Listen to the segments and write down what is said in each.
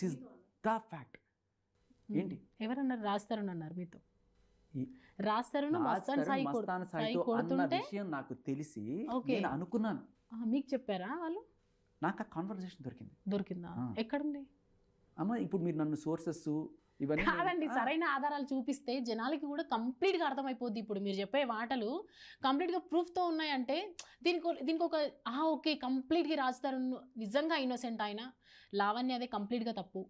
Is the fact. ఏంటి ఎవరన్నారు? రాస్తారని అన్నారు మీతో. రాస్తారను మస్తాన్ సాయి కొడుతుంటే విషయం నాకు తెలిసి నేను అనుకున్నాను. మీకు చెప్పారా వాళ్ళు? నాకు ఆ కాన్వర్సేషన్ దొరికిందా? ఎక్కడుంది అమ్మ? ఇప్పుడు మీరు నన్ను సోర్సెస్ ఇవన్నీ కాదండి, సరైన ఆధారాలు చూపిస్తే జనాలకి కూడా కంప్లీట్గా అర్థమైపోద్ది. ఇప్పుడు మీరు చెప్పే మాటలు కంప్లీట్గా ప్రూఫ్తో ఉన్నాయంటే దీనికి ఒక ఓకే కంప్లీట్గా రాస్తారు నిజంగా ఇన్నోసెంట్ ఆయన, లావణ్య అదే కంప్లీట్గా తప్పు.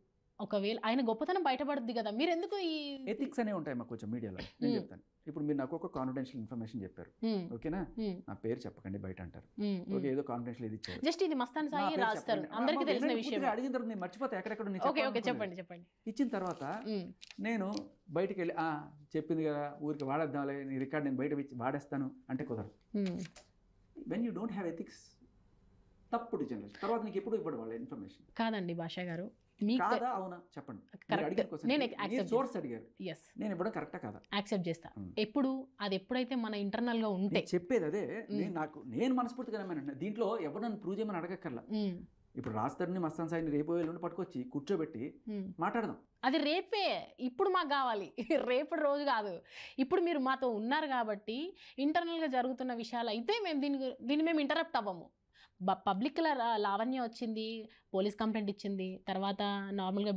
ఒకవేళ ఆయన గొప్పతనం బయటపడుద్ది కదా, మీరు ఎందుకు ఈ ఎథిక్స్ అనేవి ఉంటాయి మాకు కొంచెం మీడియాలో. నేను చెప్తాను. ఇప్పుడు మీరు నాకు ఒక కాన్ఫిడెన్షియల్ ఇన్ఫర్మేషన్ చెప్పారు, ఓకేనా? నా పేరు చెప్పకండి బయట అంటారు, ఓకే, ఏదో కాన్ఫిడెన్షియల్ ఇది ఇచ్చారు. జస్ట్ ఇది మస్తాన్ సాయి రాస్తారు, అందరికీ తెలిసిన విషయం. అడిగిన తర్వాత నేను మర్చిపోతా ఎక్కడెక్కడ. ఓకే చెప్పండి. ఇచ్చిన తర్వాత నేను బయటకు వెళ్ళి చెప్పింది కదా ఊరికి వాడేద్దాంలే, నీ రికార్డ్ నేను బయట వాడేస్తాను అంటే కుదరదు. When you don't have ethics, తప్పుడు జనరేషన్. తర్వాత నీకు ఎప్పుడు ఇవ్వడం వాళ్ళ ఇన్ఫర్మేషన్. కాదండి భాషా గారు, కాదా అవునా చెప్పండి. సోర్స్ అడిగారు, నేను ఇవ్వడం కరెక్టా కాదా? యాక్సెప్ట్ చేస్తా. ఎప్పుడు అది ఎప్పుడైతే మన ఇంటర్నల్ గా ఉంటే చెప్పేది అదే. నేను మనస్ఫూర్తిగా నమ్మాను. దీంట్లో ఎవరు నన్ను ప్రూవ్ చేయమని అడగక్కర్లా. ఇప్పుడు రాస్తారని మస్తాన్ సాయిని రేపు వెళ్ళి పట్టుకొచ్చి కూర్చోబెట్టి మాట్లాడదాం. అది రేపే, ఇప్పుడు మాకు కావాలి, రేపటి రోజు కాదు. ఇప్పుడు మీరు మాతో ఉన్నారు కాబట్టి ఇంటర్నల్ గా జరుగుతున్న విషయాలు అయితే మేము దీన్ని మేము ఇంటరప్ట్ అవ్వము. పబ్లిక్లో లావణ్య వచ్చింది, పోలీస్ కంప్లైంట్ ఇచ్చింది, తర్వాత నార్మల్గా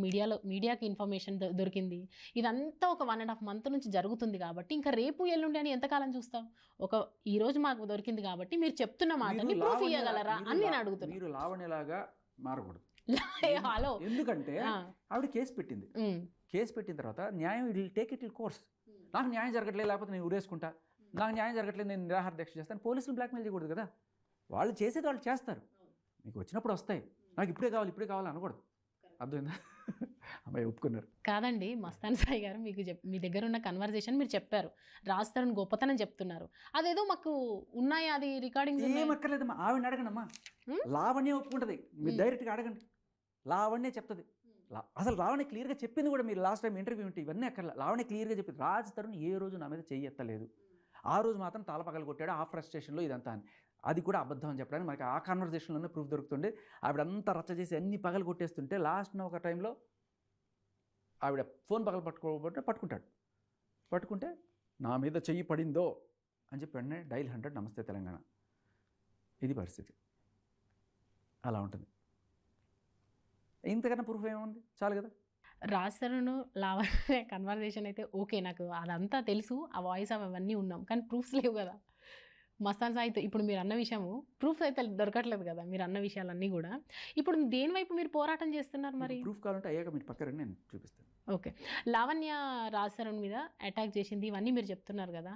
మీడియాకి ఇన్ఫర్మేషన్ దొరికింది. ఇదంతా ఒక 1.5 month నుంచి జరుగుతుంది కాబట్టి ఇంకా రేపు ఎల్లుండి అని ఎంతకాలం చూస్తాం? ఈ రోజు మాకు దొరికింది కాబట్టి మీరు చెప్తున్న మాటని ప్రూఫ్ ఇవ్వగలరా అని నేను అడుగుతున్నాను. మీరు లావణ్యలాగా మారకూడదు. హలో, ఎందుకంటే ఆవిడ కేసు పెట్టింది. కేసు పెట్టిన తర్వాత న్యాయం విల్ టేక్ ఇట్ కోర్స్. నాకు న్యాయం జరగట్లేదు, లేకపోతే నేను ఊరేసుకుంటా, నాకు న్యాయం జరగట్లేదు నేను నిరాహార దీక్ష చేస్తాను. పోలీసులు బ్లాక్మెయిల్ చేయకూడదు కదా. వాళ్ళు చేసేది వాళ్ళు చేస్తారు, మీకు వచ్చినప్పుడు వస్తాయి. నాకు ఇప్పుడే కావాలి అనకూడదు. అర్థమైందా? అమ్మాయి ఒప్పుకున్నారు. కాదండి మస్తాన్ సాయి గారు, మీ దగ్గర ఉన్న కన్వర్జేషన్ మీరు చెప్పారు, రాస్తారని గొప్పతనం చెప్తున్నారు. అదేదో మాకు ఉన్నాయా అది రికార్డింగ్? ఏమక్కర్లేదమ్మా, ఆవిడని అడగండమ్మా. లావణ్య ఒప్పుకుంటుంది, మీరు డైరెక్ట్గా అడగండి, లావణ్య చెప్తుంది. అసలు లావణ్య క్లియర్గా చెప్పింది కూడా. మీరు లాస్ట్ టైం ఇంటర్వ్యూ ఉంటే ఇవన్నీ అక్కర్లా. లావణ్య క్లియర్గా చెప్పింది, రాజ్ తరుణ్ ఏ రోజు నా మీద చెయ్యి ఎత్తలేదు, ఆ రోజు మాత్రం తాళపగలు కొట్టాడు, ఆ ఫ్రస్ట్రేషన్లో ఇదంతా అని. అది కూడా అబద్ధం అని చెప్పడానికి మనకి ఆ కాన్వర్జేషన్లోనే ప్రూఫ్ దొరుకుతుండే. ఆవిడ అంతా రచ్చ చేసి అన్ని పగలు కొట్టేస్తుంటే లాస్ట్న ఒక టైంలో ఆవిడ ఫోన్ పగలు పట్టుకుంటే నా మీద చెయ్యి పడిందో అని చెప్పి వెంటనే డైల్ 100 నమస్తే తెలంగాణ. ఇది పరిస్థితి, అలా ఉంటుంది. ఇంతకన్నా ప్రూఫ్ ఏముంది? చాలు కదా. రాస్తారను లావణ్య కన్వర్జేషన్ అయితే ఓకే, నాకు అదంతా తెలుసు, ఆ వాయిస్ అవన్నీ ఉన్నాం, కానీ ప్రూఫ్స్ లేవు కదా. మస్తాన్ సాయితో ఇప్పుడు మీరు అన్న విషయము ప్రూఫ్స్ అయితే దొరకట్లేదు కదా, మీరు అన్న విషయాలన్నీ కూడా. ఇప్పుడు దేని వైపు మీరు పోరాటం చేస్తున్నారు? మరి ప్రూఫ్ కావాలంటే అయ్యాక మీరు పక్కన నేను చూపిస్తాను. ఓకే, లావణ్య రాస్తారన్ మీద అటాక్ చేసింది ఇవన్నీ మీరు చెప్తున్నారు కదా.